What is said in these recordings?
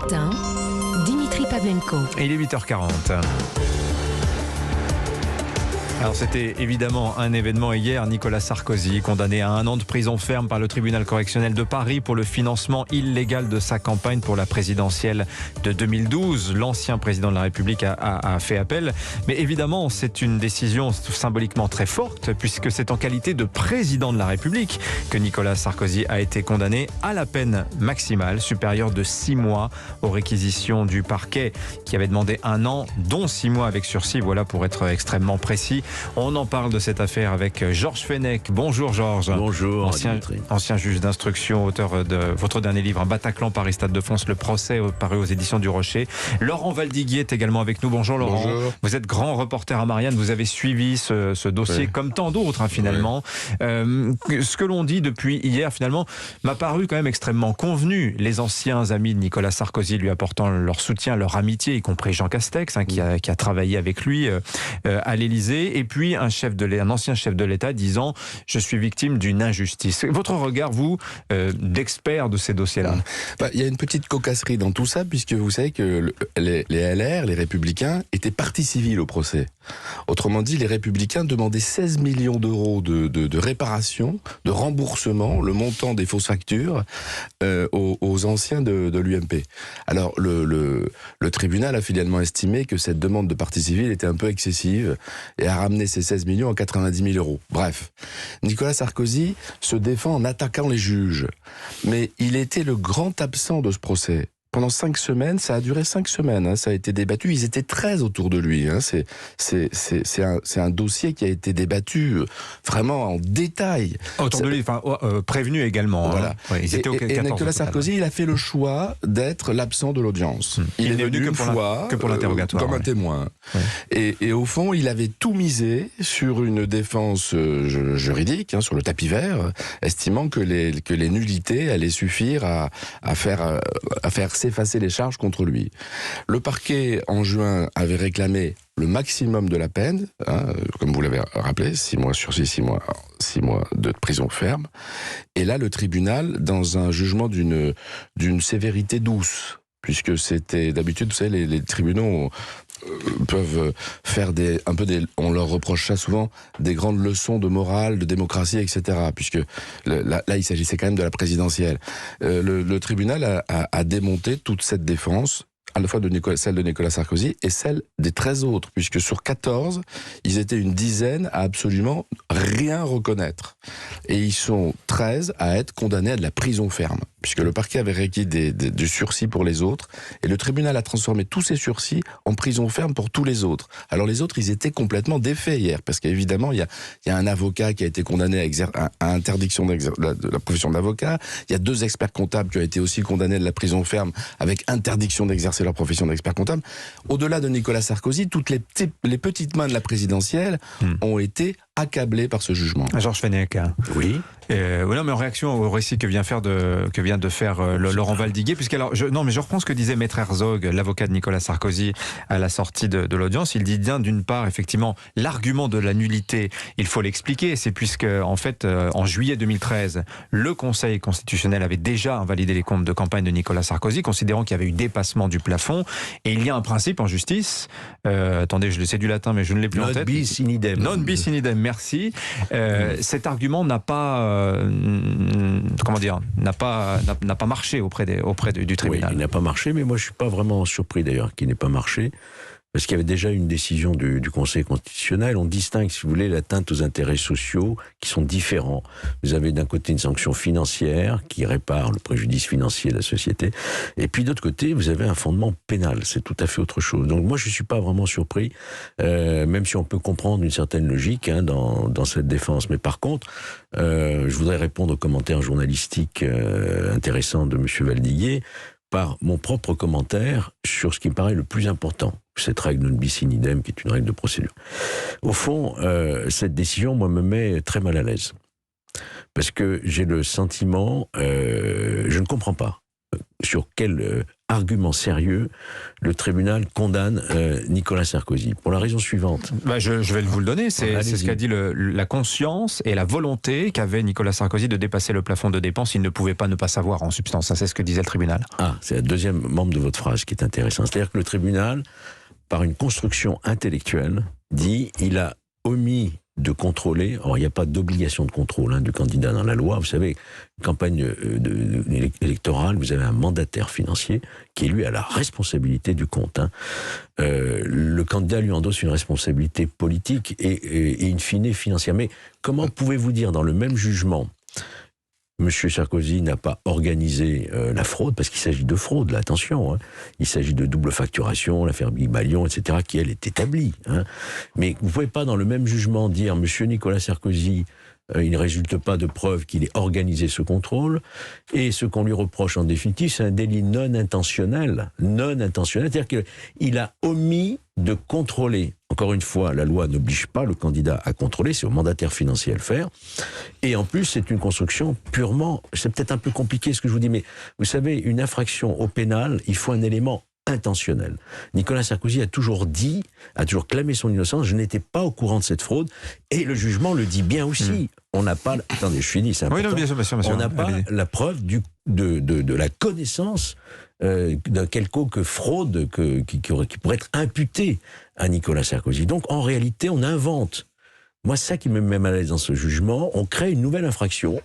matin, Dimitri Pavlenko. Et il est 8h40. Alors c'était évidemment un événement hier. Nicolas Sarkozy, condamné à 1 an de prison ferme par le tribunal correctionnel de Paris pour le financement illégal de sa campagne pour la présidentielle de 2012. L'ancien président de la République a fait appel. Mais évidemment, c'est une décision symboliquement très forte, puisque c'est en qualité de président de la République que Nicolas Sarkozy a été condamné à la peine maximale, supérieure de 6 mois aux réquisitions du parquet, qui avait demandé 1 an, dont 6 mois avec sursis. Voilà pour être extrêmement précis. On en parle de cette affaire avec Georges Fenech. Bonjour Georges. Bonjour. Ancien juge d'instruction, auteur de votre dernier livre, Un Bataclan, Paris, Stade de France, le procès, paru aux éditions du Rocher. Laurent Valdiguier est également avec nous. Bonjour Laurent. Bonjour. Vous êtes grand reporter à Marianne, vous avez suivi ce dossier comme tant d'autres finalement. Ce que l'on dit depuis hier finalement m'a paru quand même extrêmement convenu. Les anciens amis de Nicolas Sarkozy lui apportant leur soutien, leur amitié, y compris Jean Castex qui a travaillé avec lui à l'Élysée. Et puis un ancien chef de l'État disant « Je suis victime d'une injustice ». Votre regard, vous, d'expert de ces dossiers-là? Il y a une petite cocasserie dans tout ça, puisque vous savez que les LR, les Républicains, étaient partie civile au procès. Autrement dit, les Républicains demandaient 16 millions d'euros de réparation, de remboursement, le montant des fausses factures aux anciens de l'UMP. Alors, le tribunal a finalement estimé que cette demande de partie civile était un peu excessive et a ramené ces 16 millions à 90 000 euros. Bref, Nicolas Sarkozy se défend en attaquant les juges. Mais il était le grand absent de ce procès. Pendant 5 semaines, ça a duré 5 semaines, ça a été débattu. Ils étaient 13 autour de lui. C'est un dossier qui a été débattu vraiment en détail. Autour de lui, prévenu également. Voilà. Ils étaient et Nicolas Sarkozy, il a fait le choix d'être l'absent de l'audience. Il est venu que pour l'interrogatoire, comme un témoin. Et au fond, il avait tout misé sur une défense juridique, sur le tapis vert, estimant que les nullités allaient suffire à faire effacer les charges contre lui. Le parquet, en juin, avait réclamé le maximum de la peine, comme vous l'avez rappelé, 6 mois sursis, 6 mois de prison ferme. Et là, le tribunal, dans un jugement d'une sévérité douce, puisque c'était d'habitude, vous savez, les tribunaux peuvent faire on leur reproche ça souvent, des grandes leçons de morale, de démocratie, etc. Puisque là il s'agissait quand même de la présidentielle. Le tribunal a démonté toute cette défense, à la fois celle de Nicolas Sarkozy et celle des 13 autres, puisque sur 14, ils étaient une dizaine à absolument rien reconnaître. Et ils sont 13 à être condamnés à de la prison ferme, puisque le parquet avait requis du sursis pour les autres, et le tribunal a transformé tous ces sursis en prison ferme pour tous les autres. Alors les autres, ils étaient complètement défaits hier, parce qu'évidemment, il y a un avocat qui a été condamné à interdiction de la profession d'avocat, il y a 2 experts comptables qui ont été aussi condamnés de la prison ferme avec interdiction d'exercer leur profession d'expert comptable. Au-delà de Nicolas Sarkozy, toutes les petites mains de la présidentielle ont été accablées par ce jugement. Georges Fenech. Oui. Non, mais en réaction au récit que vient de faire Laurent Valdiguier, mais je reprends ce que disait Maître Herzog, l'avocat de Nicolas Sarkozy, à la sortie de l'audience. Il dit bien, d'une part, effectivement, l'argument de la nullité, il faut l'expliquer. C'est puisque, en fait, en juillet 2013, le Conseil constitutionnel avait déjà invalidé les comptes de campagne de Nicolas Sarkozy, considérant qu'il y avait eu dépassement du plafond. Et il y a un principe en justice. Attendez, je le sais du latin, mais je ne l'ai plus en tête. Non bis in idem. Non bis in idem, merci. Cet argument n'a pas n'a pas marché auprès du tribunal. Oui, il n'a pas marché, mais moi je suis pas vraiment surpris d'ailleurs qu'il n'ait pas marché, parce qu'il y avait déjà une décision du Conseil constitutionnel. On distingue, si vous voulez, l'atteinte aux intérêts sociaux qui sont différents. Vous avez d'un côté une sanction financière qui répare le préjudice financier de la société, et puis d'autre côté, vous avez un fondement pénal. C'est tout à fait autre chose. Donc moi, je suis pas vraiment surpris, même si on peut comprendre une certaine logique dans cette défense. Mais par contre, je voudrais répondre aux commentaires journalistiques intéressants de M. Valdiguier par mon propre commentaire sur ce qui me paraît le plus important, cette règle non bis in idem, qui est une règle de procédure. Au fond, cette décision, moi, me met très mal à l'aise. Parce que j'ai le sentiment, je ne comprends pas, sur quel argument sérieux le tribunal condamne Nicolas Sarkozy. Pour la raison suivante. Je vais vous le donner. C'est ce qu'a dit la conscience et la volonté qu'avait Nicolas Sarkozy de dépasser le plafond de dépenses. Il ne pouvait pas ne pas savoir, en substance. Ça, c'est ce que disait le tribunal. Ah, c'est le deuxième membre de votre phrase qui est intéressant. C'est-à-dire que le tribunal, par une construction intellectuelle, dit il a omis de contrôler. Or, il n'y a pas d'obligation de contrôle du candidat dans la loi. Vous savez, campagne électorale, vous avez un mandataire financier qui, lui, a la responsabilité du compte. Le candidat lui endosse une responsabilité politique et in fine financière. Mais comment pouvez-vous dire dans le même jugement Monsieur Sarkozy n'a pas organisé la fraude, parce qu'il s'agit de fraude, là, attention. Il s'agit de double facturation, l'affaire Big Malion, etc., qui, elle, est établie. Mais vous ne pouvez pas, dans le même jugement, dire Monsieur Nicolas Sarkozy, il ne résulte pas de preuve qu'il ait organisé ce contrôle, et ce qu'on lui reproche, en définitive, c'est un délit non intentionnel. Non intentionnel, c'est-à-dire qu'il a omis de contrôler. Encore une fois, la loi n'oblige pas le candidat à contrôler, c'est au mandataire financier à le faire. Et en plus, c'est une construction purement... C'est peut-être un peu compliqué ce que je vous dis, mais vous savez, une infraction au pénal, il faut un élément intentionnel. Nicolas Sarkozy a toujours clamé son innocence, je n'étais pas au courant de cette fraude, et le jugement le dit bien aussi. On n'a pas... Attendez, je finis, c'est important. Oui, non, bien sûr. On n'a pas la preuve de la connaissance d'un quelconque fraude qui pourrait être imputée à Nicolas Sarkozy. Donc, en réalité, on invente. Moi, c'est ça qui me met mal à l'aise dans ce jugement. On crée une nouvelle infraction,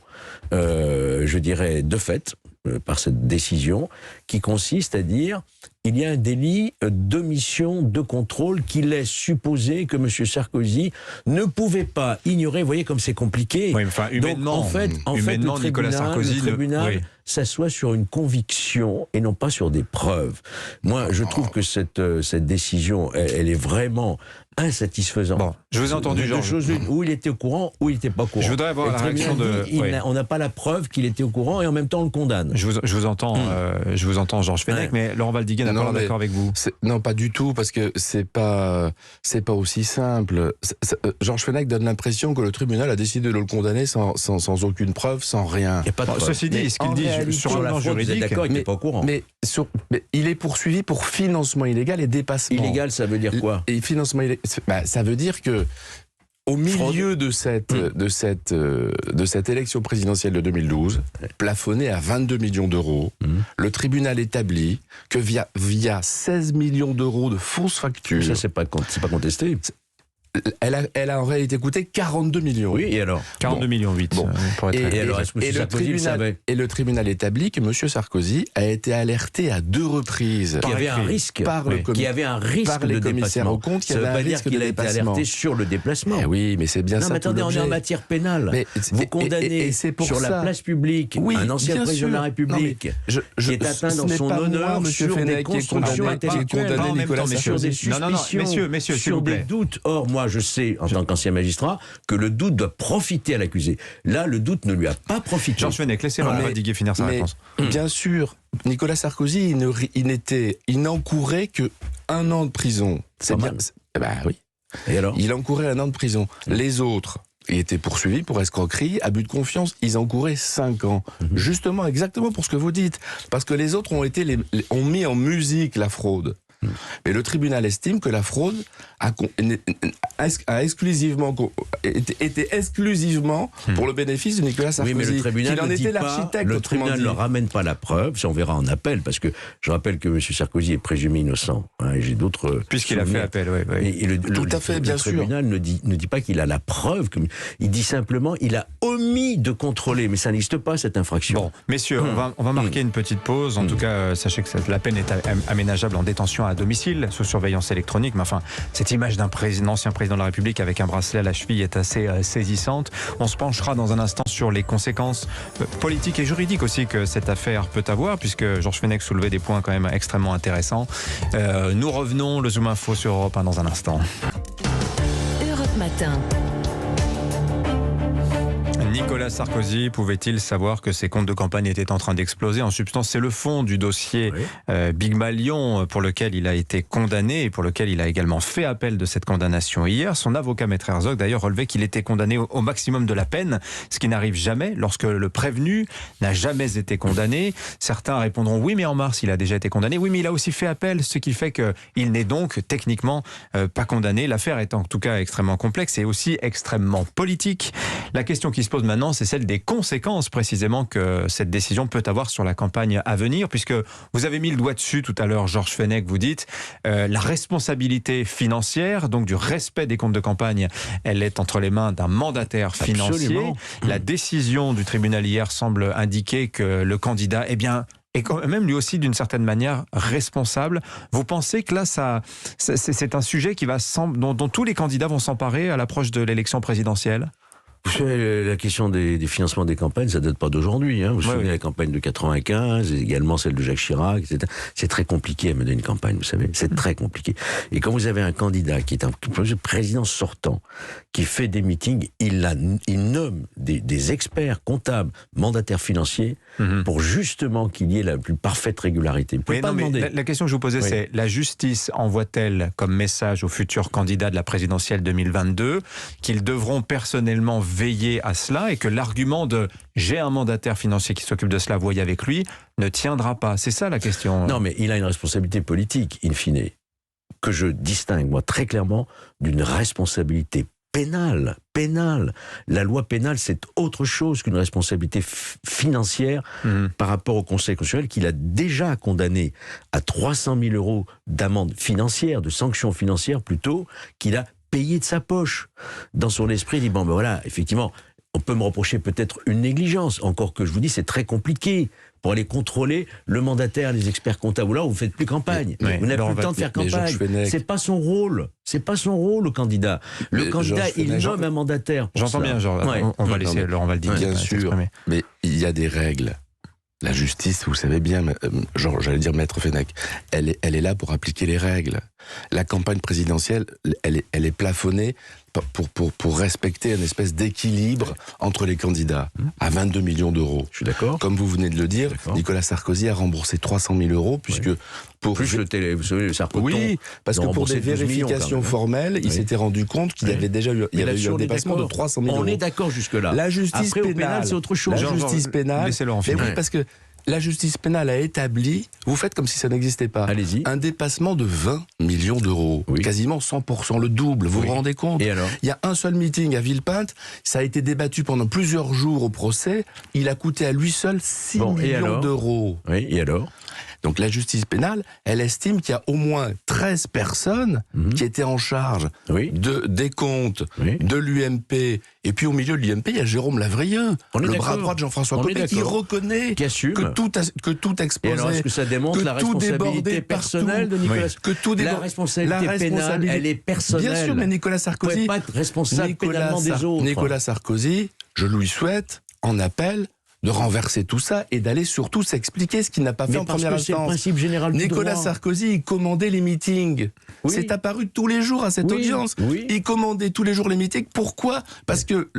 je dirais, de fait, par cette décision, qui consiste à dire il y a un délit d'omission de contrôle qui laisse supposer que M. Sarkozy ne pouvait pas ignorer. Vous voyez comme c'est compliqué. Oui, enfin, humainement, donc, en fait, le tribunal s'assoit sur une conviction et non pas sur des preuves. Moi, je trouve que cette décision, elle est vraiment insatisfaisante. Bon, je vous ai entendu, Georges. Où il était au courant, où il n'était pas au courant. Je voudrais avoir la réaction de... On n'a pas la preuve qu'il était au courant et en même temps on le condamne. Je vous entends, Georges Fenech, mais Laurent Valdiguier n'est pas d'accord avec vous. Non, pas du tout, parce que c'est pas aussi simple. Georges Fenech donne l'impression que le tribunal a décidé de le condamner sans aucune preuve, sans rien. Il n'y a pas de preuve. Ceci dit, ce qu'il dit sur le plan juridique, d'accord, il n'est pas au courant. Mais il est poursuivi pour financement illégal et dépassement. Illégal, ça veut dire quoi? Et financement illégal, ça veut dire que au milieu de cette élection présidentielle de 2012, plafonnée à 22 millions d'euros, le tribunal établit que via 16 millions d'euros de fausses factures... Ça, c'est pas contesté. Elle a en réalité coûté 42 millions. Oui, et alors 42 millions 8. Bon. Et le tribunal établit que M. Sarkozy a été alerté à 2 reprises. Qu'il y avait un risque. Qu'il y avait un risque de déplacement. Au compte, ça ne veut pas dire qu'il a été alerté sur le déplacement. Oui, mais c'est bien ça. Non, mais attendez, on est en matière pénale. Vous condamnez sur la place publique un ancien président de la République qui est atteint dans son honneur sur des constructions intellectuelles, sur des suspicions, sur des doutes. Or, moi, je sais, en tant qu'ancien magistrat, que le doute doit profiter à l'accusé. Là, le doute ne lui a pas profité. Georges Fenech, laissez Laurent Valdiguier finir sa réponse. Bien sûr, Nicolas Sarkozy, il n'encourait que 1 an de prison. C'est bien. Oui. Et alors ? Il encourait 1 an de prison. Les autres, ils étaient poursuivis pour escroquerie, abus de confiance. Ils encouraient 5 ans. Justement, exactement pour ce que vous dites. Parce que les autres ont mis en musique la fraude. Mais le tribunal estime que la fraude était exclusivement pour le bénéfice de Nicolas Sarkozy. Oui, mais le tribunal le tribunal ne ramène pas la preuve, ça on verra en appel, parce que je rappelle que M. Sarkozy est présumé innocent. J'ai d'autres... Puisqu'il a fait appel, oui. Tout à fait, bien sûr. Le tribunal ne dit pas qu'il a la preuve, il dit simplement il a omis de contrôler, mais ça n'existe pas cette infraction. Bon, messieurs, on va marquer une petite pause. En tout cas, sachez que la peine est aménageable en détention à domicile, sous surveillance électronique, mais enfin, cette image d'un ancien président de la République avec un bracelet à la cheville est assez saisissante. On se penchera dans un instant sur les conséquences politiques et juridiques aussi que cette affaire peut avoir, puisque Georges Fenech soulevait des points quand même extrêmement intéressants. Nous revenons, le Zoom Info sur Europe 1 dans un instant. Europe Matin. Nicolas Nicolas Sarkozy pouvait-il savoir que ses comptes de campagne étaient en train d'exploser? En substance, c'est le fond du dossier Big Malion pour lequel il a été condamné et pour lequel il a également fait appel de cette condamnation hier. Son avocat, Maître Herzog, d'ailleurs, relevait qu'il était condamné au maximum de la peine, ce qui n'arrive jamais lorsque le prévenu n'a jamais été condamné. Certains répondront oui, mais en mars, il a déjà été condamné. Oui, mais il a aussi fait appel, ce qui fait qu'il n'est donc techniquement pas condamné. L'affaire est en tout cas extrêmement complexe et aussi extrêmement politique. La question qui se pose maintenant, c'est celle des conséquences précisément que cette décision peut avoir sur la campagne à venir, puisque vous avez mis le doigt dessus tout à l'heure, Georges Fenech, vous dites la responsabilité financière, donc du respect des comptes de campagne, elle est entre les mains d'un mandataire financier. Absolument. La décision du tribunal hier semble indiquer que le candidat, est quand même lui aussi d'une certaine manière responsable. Vous pensez que là, c'est un sujet dont tous les candidats vont s'emparer à l'approche de l'élection présidentielle? Vous savez, la question des financements des campagnes, ça date pas d'aujourd'hui. Vous vous souvenez de la campagne de 95, et également celle de Jacques Chirac, etc. C'est très compliqué à mener une campagne, vous savez. C'est très compliqué. Et quand vous avez un candidat qui est un président sortant, qui fait des meetings, il nomme des experts comptables, mandataires financiers, pour justement qu'il y ait la plus parfaite régularité. Vous pouvez pas demander. La question que je vous posais, c'est la justice envoie-t-elle comme message aux futurs candidats de la présidentielle 2022 qu'ils devront personnellement veiller à cela et que l'argument de « j'ai un mandataire financier qui s'occupe de cela, voyez avec lui » ne tiendra pas? C'est ça la question. Non, mais il a une responsabilité politique, in fine, que je distingue, moi, très clairement, d'une responsabilité pénale. La loi pénale, c'est autre chose qu'une responsabilité financière par rapport au Conseil constitutionnel qu'il a déjà condamné à 300 000 € d'amende financière, de sanctions financières plutôt, qu'il a payé de sa poche. Dans son esprit, il dit, bon ben voilà, effectivement, on peut me reprocher peut-être une négligence, encore que je vous dis, c'est très compliqué pour aller contrôler le mandataire, les experts comptables. Là, vous ne faites plus campagne. Vous n'avez plus le temps de faire campagne. C'est pas son rôle. C'est pas son rôle, le candidat. Le candidat, il nomme un mandataire. J'entends bien, Georges. On va laisser Laurent Valdini. Bien sûr, mais il y a des règles. La justice, vous savez bien, j'allais dire Maître Fenech, elle est là pour appliquer les règles. La campagne présidentielle, elle est plafonnée pour respecter une espèce d'équilibre entre les candidats à 22 millions d'euros. Je suis d'accord. Comme vous venez de le dire, Nicolas Sarkozy a remboursé 300 000 € puisque pour plus vous savez, le Sarkozy. Oui, parce que pour des vérifications formelles, il s'était rendu compte qu'il y avait déjà eu un dépassement de 300 000 €. On est d'accord jusque là. La justice pénale, au pénal, c'est autre chose. La justice pénale. Laissez-le en finir. Oui, parce que la justice pénale a établi, vous faites comme si ça n'existait pas, un dépassement de 20 millions d'euros, quasiment 100%, le double, vous vous rendez compte? Et alors? Il y a un seul meeting à Villepinte, ça a été débattu pendant plusieurs jours au procès, il a coûté à lui seul 6 millions d'euros. Oui, et alors? Donc la justice pénale, elle estime qu'il y a au moins 13 personnes qui étaient en charge des comptes de l'UMP. Et puis au milieu de l'UMP, il y a Jérôme Lavrieux, le bras droit de Jean-François Copé, qui reconnaît que tout explosait. Et alors, est-ce que ça démontre la responsabilité personnelle de Nicolas Sarkozy? La responsabilité pénale, elle est personnelle. Bien sûr, mais Nicolas Sarkozy... Vous ne pouvez pas être responsable pénalement des autres. Nicolas Sarkozy, je lui souhaite, en appel, de renverser tout ça et d'aller surtout s'expliquer ce qu'il n'a pas fait en première instance. C'est le principe général du Nicolas droit. Sarkozy, il commandait les meetings. C'est apparu tous les jours à cette audience. Il commandait tous les jours les meetings. Pourquoi? Parce que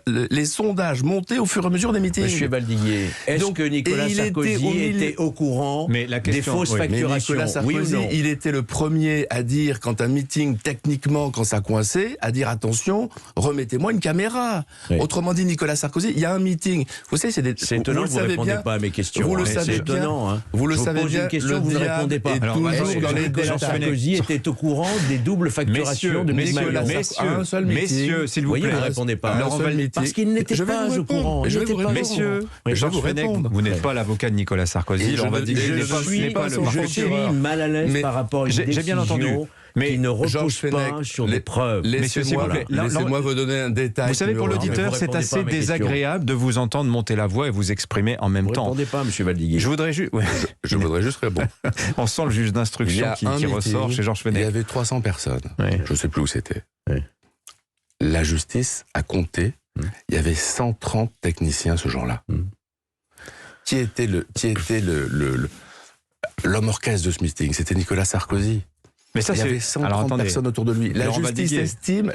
les sondages montaient au fur et à mesure des meetings. Monsieur Baldiguier, est-ce que Nicolas Sarkozy était au courant des fausses facturations? Nicolas Sarkozy, il était le premier à dire, quand un meeting, techniquement, quand ça coinçait, à dire attention, remettez-moi une caméra. Autrement dit, Nicolas Sarkozy, il y a un meeting. Vous savez, c'est étonnant que vous ne répondez pas à mes questions. Vous le savez bien. Vous le savez bien. Une question, vous ne répondez pas. Toujours dans les Nicolas Sarkozy était au courant des doubles facturations de messieurs, s'il vous plaît, vous ne répondez pas. Parce qu'il n'était pas au courant. Messieurs, Georges Fenech, vous n'êtes pas l'avocat de Nicolas Sarkozy. Je suis mal à l'aise par rapport à une décision qui ne repose pas sur des preuves. Laissez-moi vous donner un détail. Vous savez, pour l'auditeur, c'est assez désagréable de vous entendre monter la voix et vous exprimer en même temps. Ne répondez pas, monsieur Baldiguier. Je voudrais juste répondre. On sent le juge d'instruction qui ressort chez Georges Fenech. Il y avait 300 personnes. Je ne sais plus où c'était. La justice a compté. Il y avait 130 techniciens ce jour-là. Qui était l'homme orchestre de ce meeting? C'était Nicolas Sarkozy. Mais ça, il y avait 130 personnes autour de lui. La justice estime.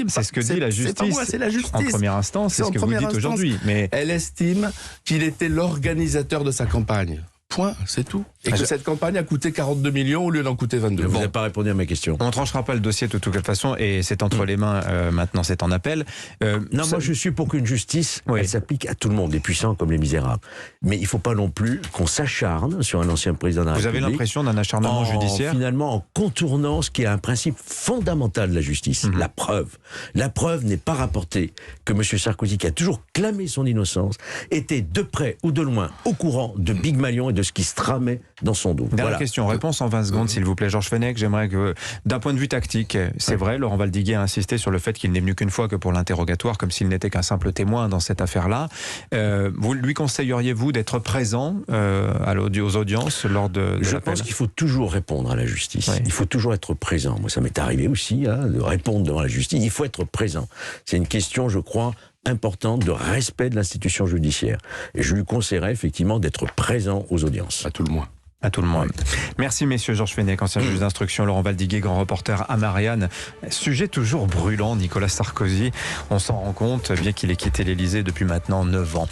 C'est ce que dit la justice. C'est pas moi, c'est la justice. En première instance, c'est ce que vous dites aujourd'hui. Mais elle estime qu'il était l'organisateur de sa campagne. Point, c'est tout. Et que cette campagne a coûté 42 millions au lieu d'en coûter 22. Vous n'avez pas répondu à ma question. On ne tranchera pas le dossier de toute façon, et c'est entre les mains, maintenant c'est en appel. Moi je suis pour qu'une justice, elle s'applique à tout le monde, les puissants comme les misérables. Mais il ne faut pas non plus qu'on s'acharne sur un ancien président de la République. Vous avez l'impression d'un acharnement judiciaire ? Finalement, en contournant ce qui est un principe fondamental de la justice, la preuve. La preuve n'est pas rapportée que M. Sarkozy, qui a toujours clamé son innocence, était de près ou de loin au courant de Big Malion et de ce qui se tramait dans son dos. Dernière question, réponse en 20 secondes, s'il vous plaît. Georges Fenech, j'aimerais que, d'un point de vue tactique, c'est vrai, Laurent Valdiguier a insisté sur le fait qu'il n'est venu qu'une fois que pour l'interrogatoire, comme s'il n'était qu'un simple témoin dans cette affaire-là. Vous lui conseilleriez-vous d'être présent aux audiences lors de l'appel ? Je pense qu'il faut toujours répondre à la justice. Il faut toujours être présent. Moi, ça m'est arrivé aussi de répondre devant la justice. Il faut être présent. C'est une question, je crois, importante de respect de l'institution judiciaire. Et je lui conseillerais effectivement d'être présent aux audiences. À tout le moins. À tout le monde. Merci messieurs. Georges Fenech, ancien juge d'instruction, Laurent Valdiguier, grand reporter à Marianne. Sujet toujours brûlant, Nicolas Sarkozy. On s'en rend compte, bien qu'il ait quitté l'Élysée depuis maintenant 9 ans.